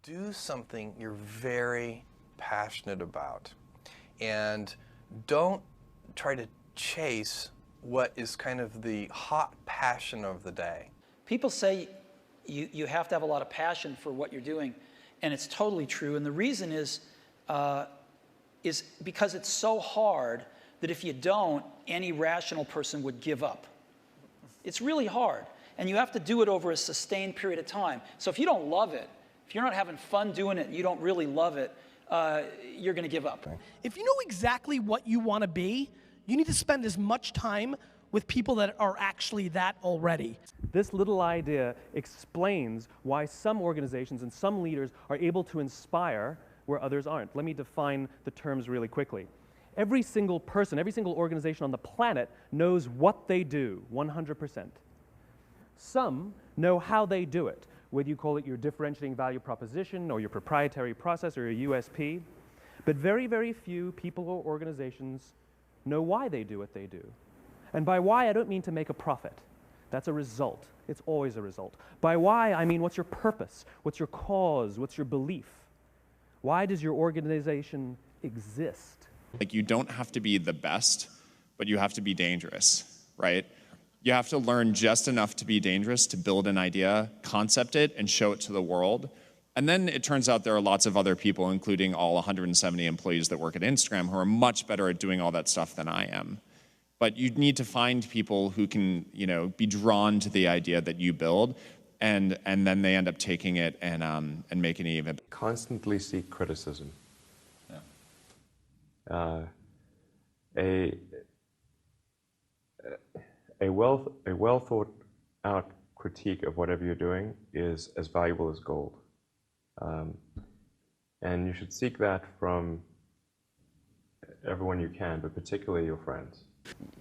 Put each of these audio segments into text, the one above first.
do something you're very passionate about. And don't try to chase what is kind of the hot passion of the day. People say you have to have a lot of passion for what you're doing, and it's totally true. And the reason is because it's so hard that if you don't, any rational person would give up. It's really hard, and you have to do it over a sustained period of time. So if you don't love it, if you're not having fun doing it, and you don't really love it, you're going to give up. If you know exactly what you want to be, you need to spend as much time with people that are actually that already. This little idea explains why some organizations and some leaders are able to inspire where others aren't. Let me define the terms really quickly. Every single person, every single organization on the planet knows what they do, 100%. Some know how they do it, whether you call it your differentiating value proposition or your proprietary process or your USP. But very, very few people or organizations know why they do what they do. And by why, I don't mean to make a profit. That's a result. It's always a result. By why, I mean what's your purpose? What's your cause? What's your belief? Why does your organization exist? Like, you don't have to be the best, but you have to be dangerous, right? You have to learn just enough to be dangerous, to build an idea, concept it, and show it to the world. And then it turns out there are lots of other people, including all 170 employees that work at Instagram, who are much better at doing all that stuff than I am. But you need to find people who can, be drawn to the idea that you build, and then they end up taking it and making it even. Constantly seek criticism. Yeah. A well thought out critique of whatever you're doing is as valuable as gold. And you should seek that from everyone you can, but particularly your friends.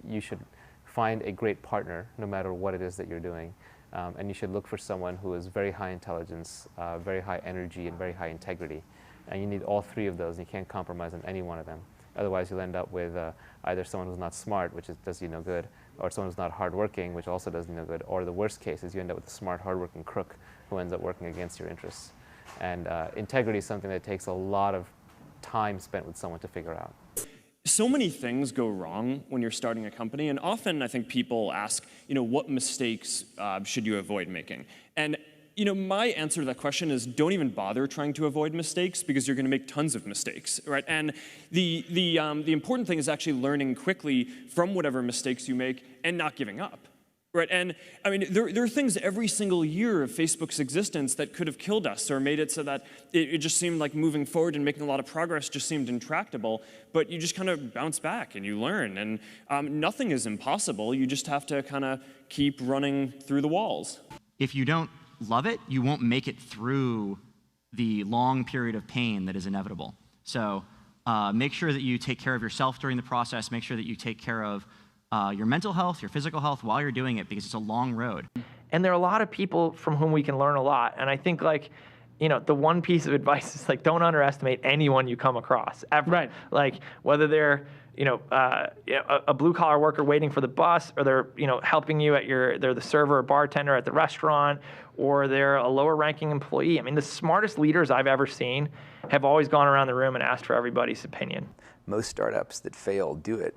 You should find a great partner no matter what it is that you're doing. And you should look for someone who is very high intelligence, very high energy, and very high integrity. And you need all three of those, and you can't compromise on any one of them. Otherwise, you'll end up with either someone who's not smart, which does you no good, or someone who's not hardworking, which also does you no good, or the worst case is you end up with a smart, hardworking crook who ends up working against your interests. And integrity is something that takes a lot of time spent with someone to figure out. So many things go wrong when you're starting a company, and often I think people ask, what mistakes should you avoid making? And my answer to that question is don't even bother trying to avoid mistakes, because you're going to make tons of mistakes, right? And the important thing is actually learning quickly from whatever mistakes you make and not giving up, right? And I mean, there are things every single year of Facebook's existence that could have killed us or made it so that it just seemed like moving forward and making a lot of progress just seemed intractable. But you just kind of bounce back and you learn, and nothing is impossible. You just have to kind of keep running through the walls. If you don't love it, you won't make it through the long period of pain that is inevitable. So make sure that you take care of yourself during the process. Make sure that you take care of your mental health, your physical health while you're doing it, because it's a long road. And there are a lot of people from whom we can learn a lot. And I think the one piece of advice is don't underestimate anyone you come across ever. Right. Like whether they're a blue-collar worker waiting for the bus, or they're helping you at they're the server or bartender at the restaurant, or they're a lower-ranking employee. I mean, the smartest leaders I've ever seen have always gone around the room and asked for everybody's opinion. Most startups that fail do it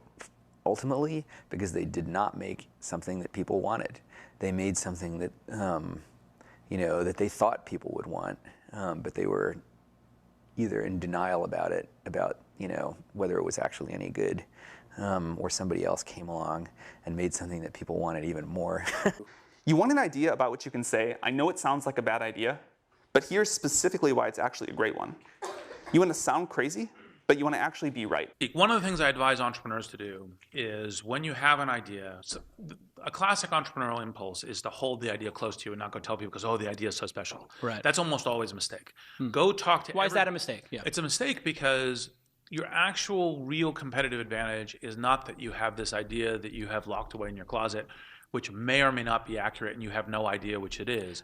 ultimately because they did not make something that people wanted. They made something that that they thought people would want, but they were either in denial about it, about whether it was actually any good, or somebody else came along and made something that people wanted even more. You want an idea about what you can say. I know it sounds like a bad idea, but here's specifically why it's actually a great one. You want to sound crazy, but you want to actually be right. One of the things I advise entrepreneurs to do is when you have an idea, a classic entrepreneurial impulse is to hold the idea close to you and not go tell people because, the idea is so special. Right. That's almost always a mistake. Go talk to Why is that a mistake? Yeah. It's a mistake because your actual real competitive advantage is not that you have this idea that you have locked away in your closet, which may or may not be accurate and you have no idea which it is.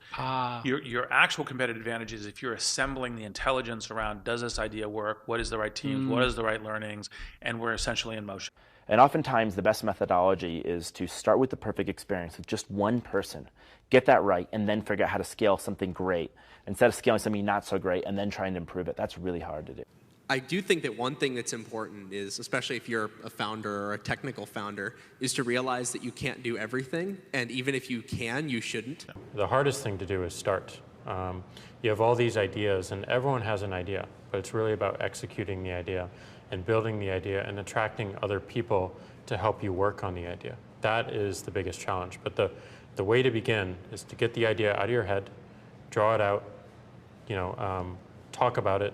Your actual competitive advantage is if you're assembling the intelligence around, does this idea work? What is the right teams? What is the right learnings? And we're essentially in motion. And oftentimes the best methodology is to start with the perfect experience with just one person, get that right, and then figure out how to scale something great instead of scaling something not so great and then trying to improve it. That's really hard to do. I do think that one thing that's important is, especially if you're a founder or a technical founder, is to realize that you can't do everything, and even if you can, you shouldn't. The hardest thing to do is start. You have all these ideas, and everyone has an idea, but it's really about executing the idea and building the idea and attracting other people to help you work on the idea. That is the biggest challenge. But the way to begin is to get the idea out of your head, draw it out, talk about it,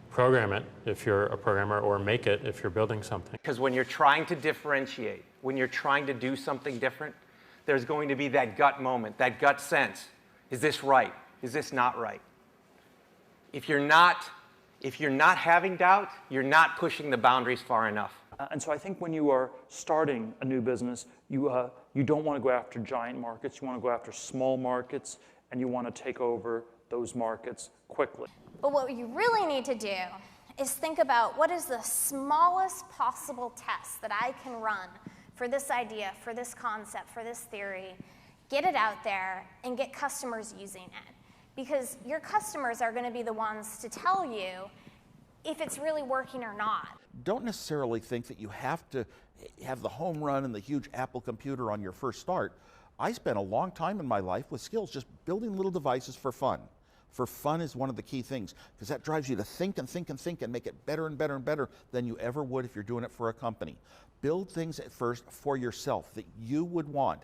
program it if you're a programmer, or make it if you're building something. Because when you're trying to differentiate, when you're trying to do something different, there's going to be that gut moment, that gut sense. Is this right? Is this not right? If you're not having doubt, you're not pushing the boundaries far enough. And so I think when you are starting a new business, you don't want to go after giant markets. You want to go after small markets, and you want to take over those markets quickly. But what you really need to do is think about what is the smallest possible test that I can run for this idea, for this concept, for this theory, get it out there, and get customers using it. Because your customers are going to be the ones to tell you if it's really working or not. Don't necessarily think that you have to have the home run and the huge Apple computer on your first start. I spent a long time in my life with skills just building little devices for fun. For fun is one of the key things, because that drives you to think and think and think and make it better and better and better than you ever would if you're doing it for a company. Build things at first for yourself that you would want.